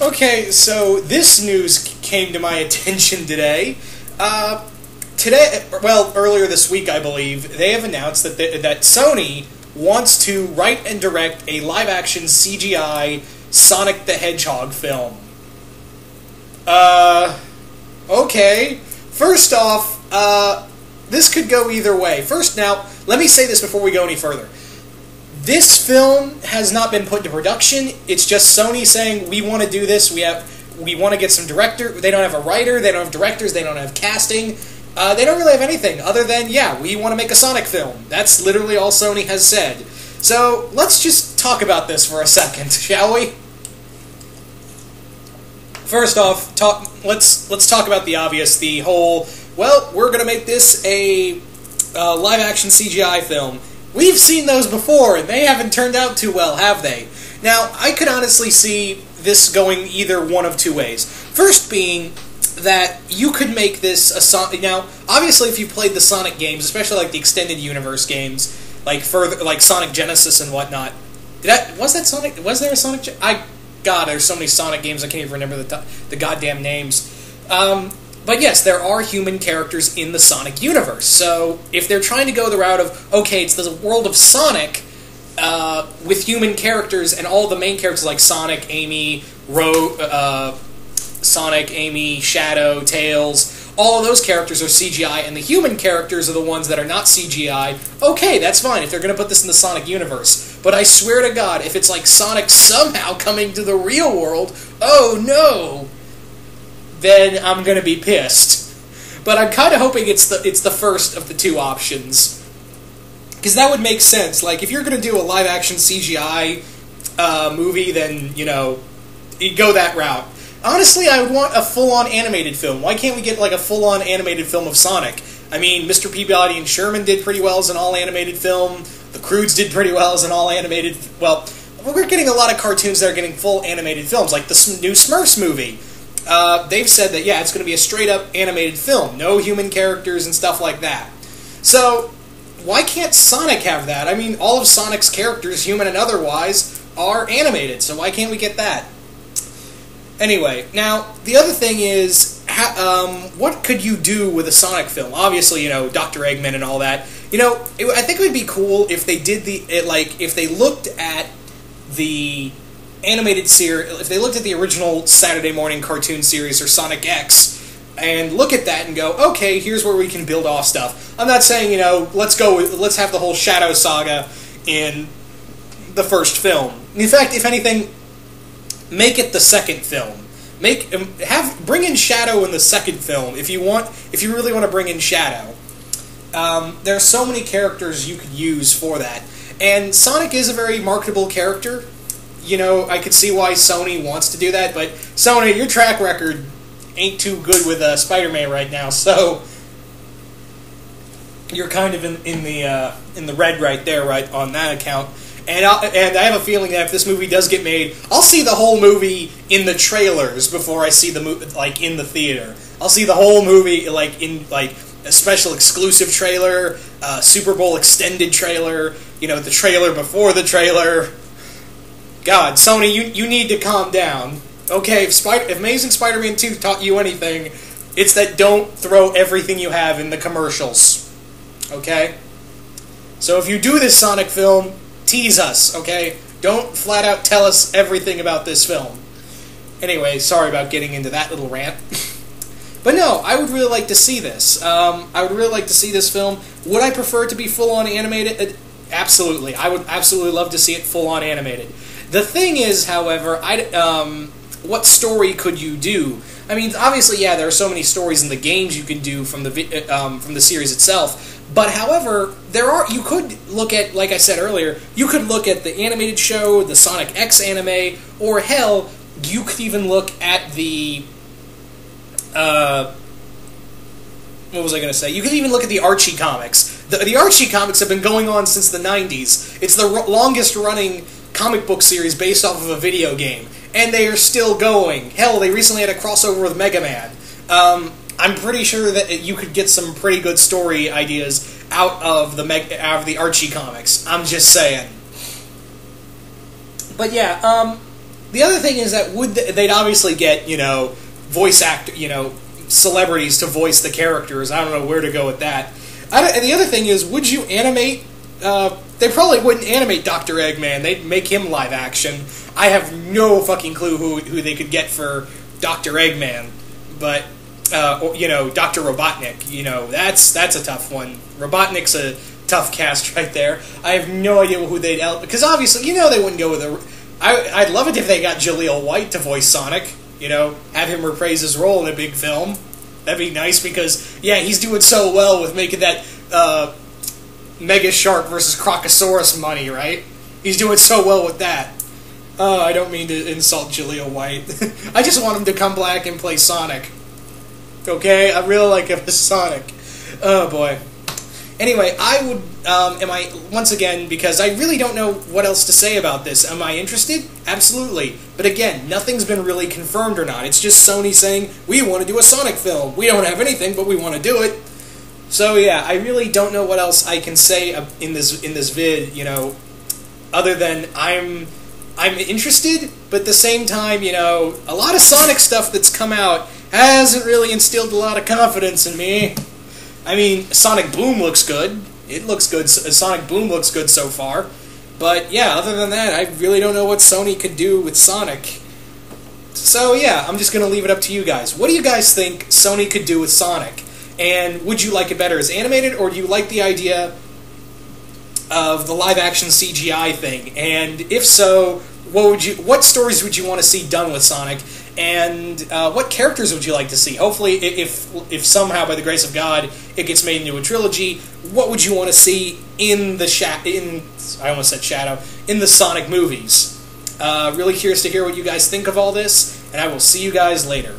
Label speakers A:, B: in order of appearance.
A: Okay, so this news came to my attention today. Earlier this week, I believe, they have announced that Sony wants to write and direct a live-action CGI Sonic the Hedgehog film. Okay. First off, this could go either way. Now, let me say this before we go any further. This film has not been put into production. It's just Sony saying, we want to do this, we want to get some director. They don't have a writer, they don't have directors, they don't have casting. They don't really have anything other than, yeah, we want to make a Sonic film. That's literally all Sony has said. So, let's just talk about this for a second, shall we? First off, let's talk about the obvious, the whole, well, we're going to make this a live-action CGI film. We've seen those before, and they haven't turned out too well, have they? Now, I could honestly see this going either one of two ways. First being that you could make this a Sonic. Now, obviously, if you played the Sonic games, especially like the extended universe games, like Sonic Genesis and whatnot, was there a Sonic? God, there's so many Sonic games I can't even remember the goddamn names. But yes, there are human characters in the Sonic universe. So if they're trying to go the route of, okay, it's the world of Sonic with human characters and all the main characters like Sonic, Amy, Shadow, Tails, all of those characters are CGI, and the human characters are the ones that are not CGI, okay, that's fine if they're going to put this in the Sonic universe. But I swear to God, if it's like Sonic somehow coming to the real world, oh no! Then I'm going to be pissed. But I'm kind of hoping it's the first of the two options. Because that would make sense. Like, if you're going to do a live-action CGI movie, then, you go that route. Honestly, I would want a full-on animated film. Why can't we get, like, a full-on animated film of Sonic? I mean, Mr. Peabody and Sherman did pretty well as an all-animated film. The Croods did pretty well as an all-animated... Well, we're getting a lot of cartoons that are getting full animated films, like the new Smurfs movie. They've said that, yeah, it's going to be a straight-up animated film. No human characters and stuff like that. So, why can't Sonic have that? I mean, all of Sonic's characters, human and otherwise, are animated, so why can't we get that? Anyway, now, the other thing is, what could you do with a Sonic film? Obviously, Dr. Eggman and all that. I think it would be cool if they did if they looked at the animated series, if they looked at the original Saturday morning cartoon series or Sonic X, and look at that and go, okay, here's where we can build off stuff. I'm not saying, let's have the whole Shadow Saga in the first film. In fact, if anything, make it the second film. Bring in Shadow in the second film if you really want to bring in Shadow. There are so many characters you could use for that, and Sonic is a very marketable character. I could see why Sony wants to do that, but Sony, your track record ain't too good with Spider-Man right now, so you're kind of in the red right there, right on that account. And I have a feeling that if this movie does get made, I'll see the whole movie in the trailers before I see the movie in the theater. I'll see the whole movie in a special exclusive trailer, Super Bowl extended trailer, the trailer before the trailer. God, Sony, you need to calm down. Okay, if Amazing Spider-Man 2 taught you anything, it's that don't throw everything you have in the commercials. Okay? So if you do this Sonic film, tease us, okay? Don't flat out tell us everything about this film. Anyway, sorry about getting into that little rant. But no, I would really like to see this. I would really like to see this film. Would I prefer it to be full-on animated? Absolutely. I would absolutely love to see it full-on animated. The thing is, however, what story could you do? I mean, obviously, yeah, there are so many stories in the games you can do from the series itself. But however, you could look at, like I said earlier, you could look at the animated show, the Sonic X anime, or hell, you could even look at the what was I going to say? You could even look at the Archie comics. The Archie comics have been going on since the 90s. It's the longest running comic book series based off of a video game, and they are still going. Hell, they recently had a crossover with Mega Man. I'm pretty sure that you could get some pretty good story ideas out of the Archie comics. I'm just saying. But yeah, the other thing is that they'd obviously get, voice actor, celebrities to voice the characters. I don't know where to go with that. And the other thing is, would you animate? They probably wouldn't animate Dr. Eggman. They'd make him live action. I have no fucking clue who they could get for Dr. Eggman, but Dr. Robotnik. That's a tough one. Robotnik's a tough cast right there. I have no idea who they'd because obviously they wouldn't go with a. I'd love it if they got Jaleel White to voice Sonic. Have him reprise his role in a big film. That'd be nice because he's doing so well with making that Mega Shark versus Crocosaurus money, right? He's doing so well with that. I don't mean to insult Jaleel White. I just want him to come back and play Sonic. Okay, I really like him as Sonic. Oh boy. Anyway, I would, once again, because I really don't know what else to say about this. Am I interested? Absolutely. But again, nothing's been really confirmed or not. It's just Sony saying, we want to do a Sonic film. We don't have anything, but we want to do it. So yeah, I really don't know what else I can say in this vid, other than I'm interested, but at the same time, a lot of Sonic stuff that's come out hasn't really instilled a lot of confidence in me. I mean, Sonic Boom looks good. It looks good. Sonic Boom looks good so far. But yeah, other than that, I really don't know what Sony could do with Sonic. So yeah, I'm just going to leave it up to you guys. What do you guys think Sony could do with Sonic? And would you like it better as animated, or do you like the idea of the live-action CGI thing? And if so, what stories would you want to see done with Sonic? And what characters would you like to see? Hopefully, if somehow, by the grace of God, it gets made into a trilogy, what would you want to see in the Sonic movies? Really curious to hear what you guys think of all this, and I will see you guys later.